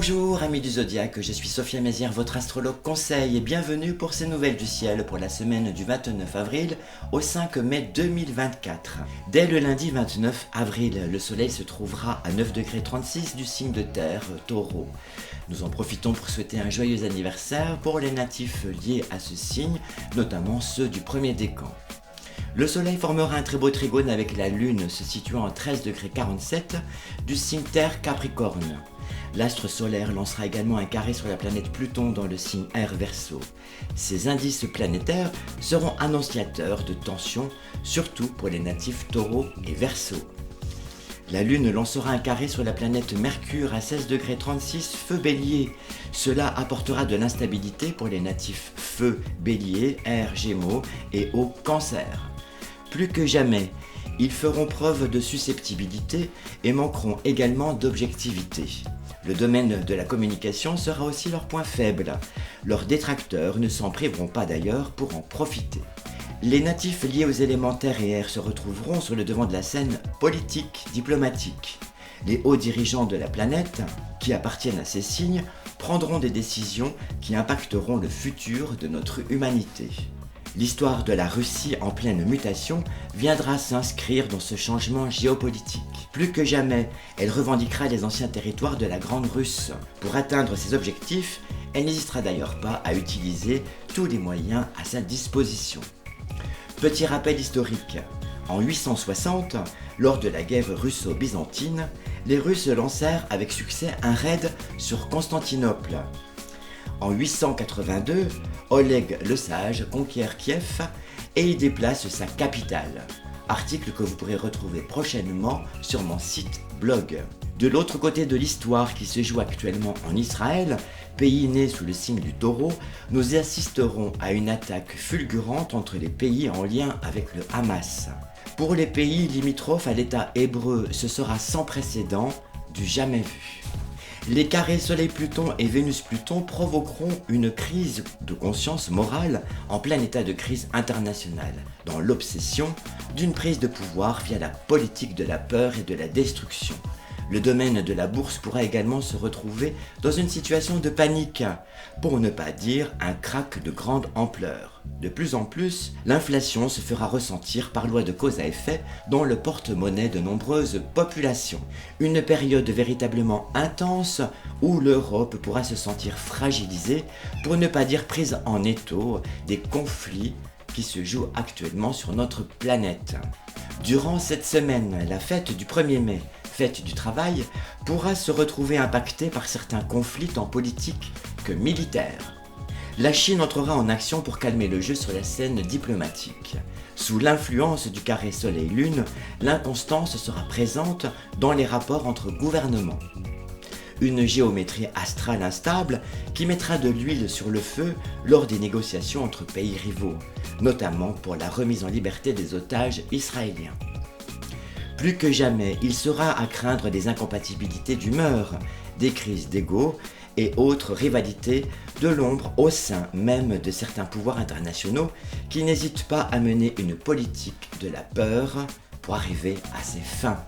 Bonjour amis du Zodiaque, je suis Sophia Mézières, votre astrologue conseil et bienvenue pour ces nouvelles du ciel pour la semaine du 29 avril au 5 mai 2024. Dès le lundi 29 avril, le soleil se trouvera à 9,36 du signe de terre, Taureau. Nous en profitons pour souhaiter un joyeux anniversaire pour les natifs liés à ce signe, notamment ceux du premier décan. Le soleil formera un très beau trigone avec la lune se situant à 13,47 du signe terre Capricorne. L'astre solaire lancera également un carré sur la planète Pluton dans le signe Air Verseau. Ces indices planétaires seront annonciateurs de tensions, surtout pour les natifs Taureau et Verseau. La Lune lancera un carré sur la planète Mercure à 16,36 Feu Bélier. Cela apportera de l'instabilité pour les natifs Feu Bélier, Air Gémeaux et Eau Cancer. Plus que jamais, ils feront preuve de susceptibilité et manqueront également d'objectivité. Le domaine de la communication sera aussi leur point faible. Leurs détracteurs ne s'en priveront pas d'ailleurs pour en profiter. Les natifs liés aux éléments terre et air se retrouveront sur le devant de la scène politique, diplomatique. Les hauts dirigeants de la planète, qui appartiennent à ces signes, prendront des décisions qui impacteront le futur de notre humanité. L'histoire de la Russie en pleine mutation viendra s'inscrire dans ce changement géopolitique. Plus que jamais, elle revendiquera les anciens territoires de la Grande Russe. Pour atteindre ses objectifs, elle n'hésitera d'ailleurs pas à utiliser tous les moyens à sa disposition. Petit rappel historique, en 860, lors de la guerre russo-byzantine, les Russes lancèrent avec succès un raid sur Constantinople. En 882, Oleg le Sage conquiert Kiev et y déplace sa capitale. Article que vous pourrez retrouver prochainement sur mon site blog. De l'autre côté de l'histoire qui se joue actuellement en Israël, pays né sous le signe du Taureau, nous assisterons à une attaque fulgurante entre les pays en lien avec le Hamas. Pour les pays limitrophes à l'État hébreu, ce sera sans précédent, du jamais vu. Les carrés Soleil-Pluton et Vénus-Pluton provoqueront une crise de conscience morale en plein état de crise internationale, dans l'obsession d'une prise de pouvoir via la politique de la peur et de la destruction. Le domaine de la bourse pourra également se retrouver dans une situation de panique, pour ne pas dire un krach de grande ampleur. De plus en plus, l'inflation se fera ressentir par loi de cause à effet dans le porte-monnaie de nombreuses populations. Une période véritablement intense où l'Europe pourra se sentir fragilisée, pour ne pas dire prise en étau des conflits qui se jouent actuellement sur notre planète. Durant cette semaine, la fête du 1er mai, fête du travail, pourra se retrouver impactée par certains conflits tant politiques que militaires. La Chine entrera en action pour calmer le jeu sur la scène diplomatique. Sous l'influence du carré Soleil-Lune, l'inconstance sera présente dans les rapports entre gouvernements. Une géométrie astrale instable qui mettra de l'huile sur le feu lors des négociations entre pays rivaux, notamment pour la remise en liberté des otages israéliens. Plus que jamais, il sera à craindre des incompatibilités d'humeur, des crises d'ego et autres rivalités de l'ombre au sein même de certains pouvoirs internationaux qui n'hésitent pas à mener une politique de la peur pour arriver à ses fins.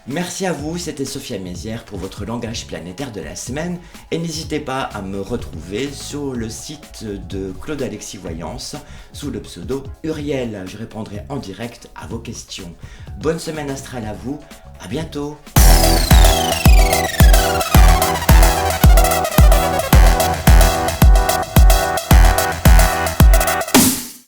Merci à vous, c'était Sophia Mézières pour votre langage planétaire de la semaine et n'hésitez pas à me retrouver sur le site de Claude Alexis Voyance sous le pseudo Uriel. Je répondrai en direct à vos questions. Bonne semaine astrale à vous, à bientôt.